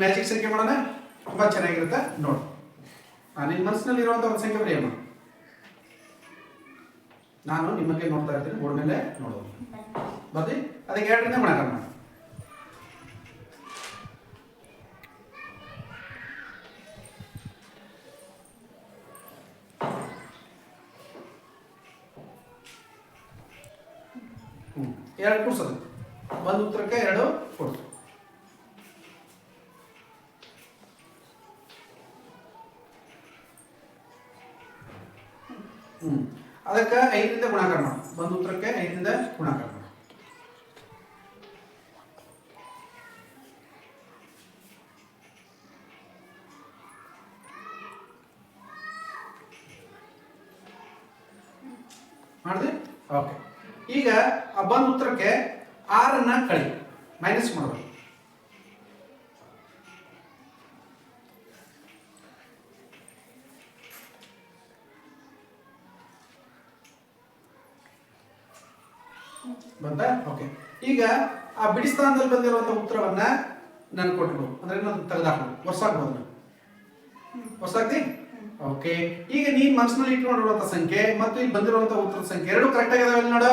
Magic ಸಂಖ್ಯೆ ಮಾಡೋಣ. ತುಂಬಾ ಚೆನ್ನಾಗಿರುತ್ತೆ ನೋಡು. ನಿನ್ನ ಮನಸ್ಸಿನಲ್ಲಿ ಇರುವಂತ ಒಂದು ಸಂಖ್ಯೆ ಬರೆಯಮ್ಮ. ನಾನು ನಿಮಗೆ ನೋಡ್ತಾ ಇರ್ತೀನಿ, ಬೋರ್ಡ್ ಮೇಲೆ ನೋಡೋದು ಬರ್ದಿ. ಅದಕ್ಕೆ 2ರಿಂದ ಗುಣಾಕಾರ ಮಾಡಿ. ಎರಡು ಕೂಡ್ಸೋದು, ಒಂದು ಉತ್ತರಕ್ಕೆ 2 ಕೊಡ್ಸು. ಅದಕ್ಕೆ 5ರಿಂದ ಗುಣಾಕಾರ ಮಾಡು. ಒಂದು ಉತ್ತರಕ್ಕೆ 5ರಿಂದ ಗುಣಾಕಾರ ಮಾಡು. ಮಾಡಿದೆ. ಓಕೆ, ಈಗ ಆ ಬಂದ ಉತ್ತರಕ್ಕೆ 6 ಕಳಿ ಮೈನಸ್ ಮಾಡೋದು. ಬಂತಾ? ಓಕೆ, ಈಗ ಆ ಬಿಡಿ ಸ್ಥಾನದಲ್ಲಿ ಬಂದಿರುವಂತಹ ಉತ್ತರವನ್ನ ನಾನು ಕೊಟ್ಬಿಡು, ಅಂದ್ರೆ ನಾನು ತೆಗೆದಾಕ್ಬೋದು, ಹೊಸಾಕ್ಬೋದು. ಹೊಸಾಕ್ತಿ? ಓಕೆ, ಈಗ ನೀನ್ ಮನಸ್ಸಿನಲ್ಲಿ ಇಟ್ಕೊಂಡಿರುವಂತಹ ಸಂಖ್ಯೆ ಮತ್ತು ಇಲ್ಲಿ ಬಂದಿರುವಂತಹ ಉತ್ತರದ ಸಂಖ್ಯೆ 2 ಕರೆಕ್ಟ್ ಆಗಿದಾವೆ ನೋಡ.